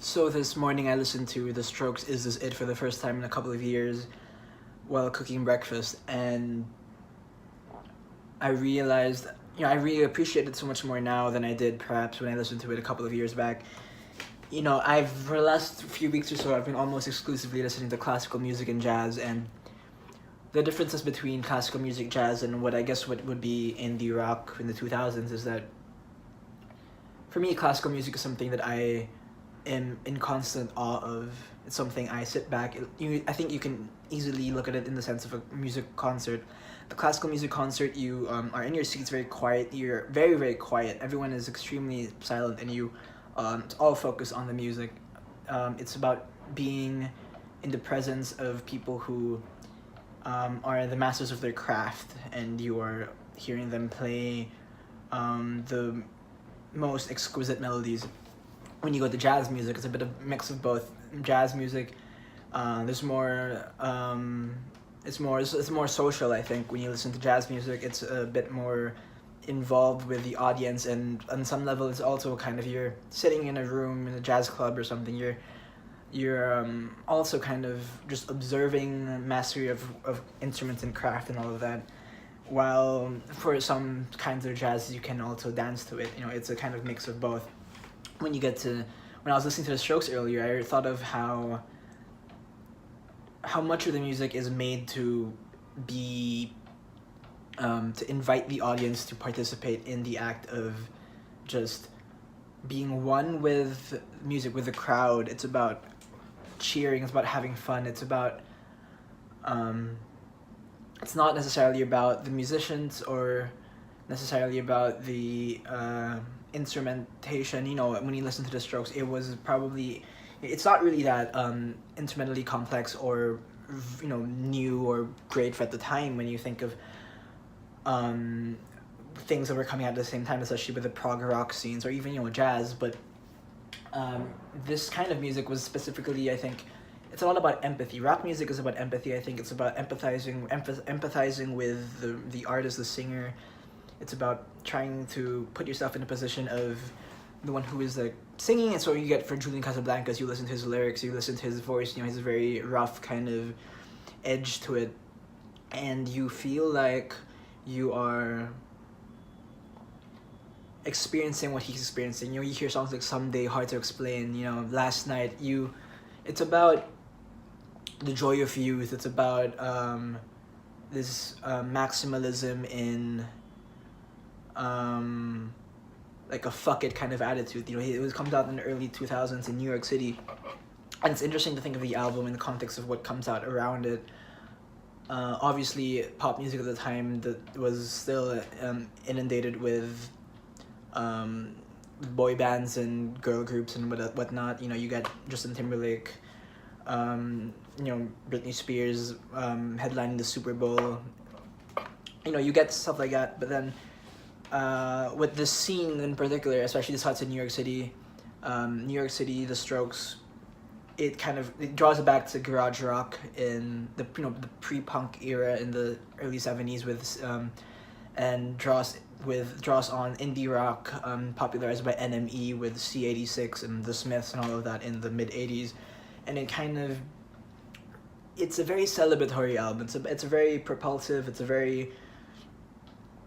So this morning I listened to The Strokes' Is This It for the first time in a couple of years while cooking breakfast, and I realized, I really appreciate it so much more now than I did perhaps when I listened to it a couple of years back. For the last few weeks or so, I've been almost exclusively listening to classical music and jazz, and the differences between classical music, jazz, and what I guess what would be indie rock in the 2000s is that for me, classical music is something that I am in constant awe of. It's something I sit back. I think you can easily look at it in the sense of a music concert. The classical music concert, you are in your seats, very quiet. You're very, very quiet. Everyone is extremely silent, and it's all focused on the music. It's about being in the presence of people who are the masters of their craft, and you are hearing them play the most exquisite melodies. When you go to jazz music, it's a bit of mix of both. Jazz music, there's more. It's more social. I think when you listen to jazz music, it's a bit more involved with the audience, and on some level, it's also kind of you're sitting in a room in a jazz club or something. You're also kind of just observing mastery of instruments and craft and all of that. While for some kinds of jazz, you can also dance to it. It's a kind of mix of both. When I was listening to the Strokes earlier, I thought of how much of the music is made to be to invite the audience to participate in the act of just being one with music, with the crowd. It's about cheering. It's about having fun. It's about it's not necessarily about the musicians or necessarily about the instrumentation. When you listen to the Strokes, it's not really that instrumentally complex or new or great for at the time when you think of things that were coming out at the same time, especially with the prog rock scenes or even jazz. But this kind of music was specifically, I think, it's all about empathy. Rock music is about empathy. I think it's about empathizing with the artist, the singer. It's about trying to put yourself in the position of the one who is like singing. And so you get for Julian Casablancas, you listen to his lyrics, you listen to his voice. His very rough kind of edge to it, and you feel like you are experiencing what he's experiencing. You hear songs like "Someday," "Hard to Explain," "Last Night." It's about the joy of youth. It's about this maximalism in like a fuck it kind of attitude. It comes out in the early 2000s in New York City, and it's interesting to think of the album in the context of what comes out around it. Obviously, pop music at the time that was still inundated with boy bands and girl groups and whatnot. You got Justin Timberlake, Britney Spears headlining the Super Bowl. You get stuff like that, but then with this scene in particular, especially this hot in New York City, the Strokes, it draws it back to garage rock in the pre-punk era in the early 70s and draws on indie rock popularized by NME with C86 and the Smiths and all of that in the mid 80s, and it's a very celebratory album. It's a very propulsive. It's a very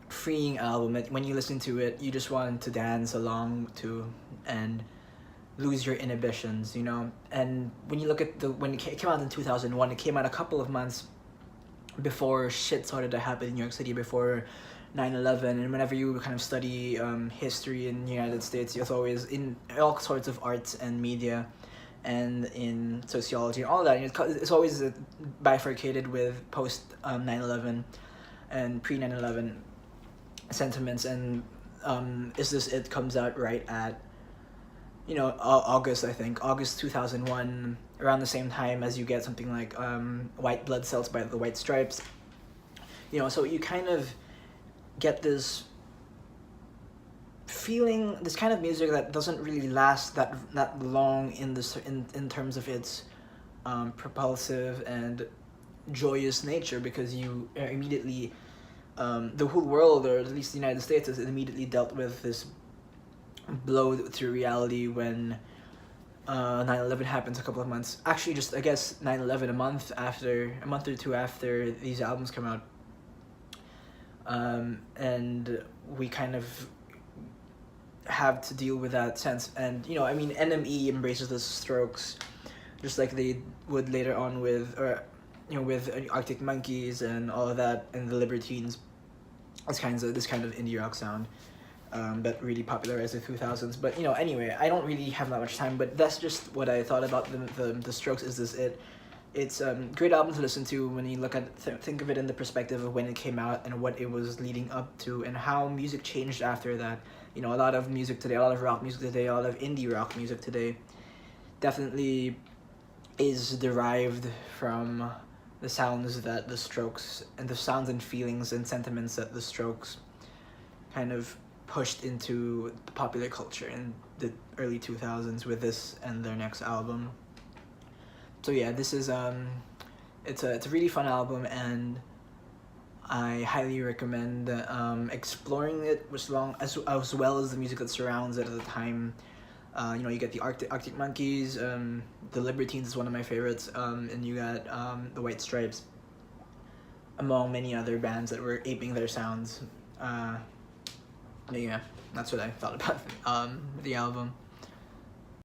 freeing album. When you listen to it, you just want to dance along to and lose your inhibitions, And when you look at when it came out in 2001, it came out a couple of months before shit started to happen in New York City, before 9/11. And whenever you kind of study history in the United States, it's always in all sorts of arts and media and in sociology and all that. It's always bifurcated with post 9/11 and pre 9/11 sentiments. And Is This It comes out right at August, I think, August 2001, around the same time as you get something like White Blood Cells by the White Stripes. So you kind of get this feeling, this kind of music that doesn't really last that long in terms of its propulsive and joyous nature, because you are immediately the whole world, or at least the United States, has immediately dealt with this blow through reality when 9/11 happens a couple of months. Actually, just I guess 9/11 a month or two after these albums come out. And we kind of have to deal with that sense. And I mean, NME embraces the Strokes, just like they would later on with, or with Arctic Monkeys and all of that, and the Libertines. This kind of indie rock sound. That really popularized the 2000s. But anyway, I don't really have that much time. But that's just what I thought about the Strokes. Is this it? It's a great album to listen to when you look at think of it in the perspective of when it came out and what it was leading up to and how music changed after that. A lot of music today, a lot of rock music today, a lot of indie rock music today, definitely is derived from the sounds that the Strokes and the sounds and feelings and sentiments that the Strokes kind of pushed into the popular culture in the early 2000s with this and their next album. So yeah, this is it's a really fun album, and I highly recommend exploring it as well as the music that surrounds it at the time. You get the Arctic Monkeys, the Libertines is one of my favorites, and you got the White Stripes, among many other bands that were aping their sounds. Yeah, that's what I thought about the album.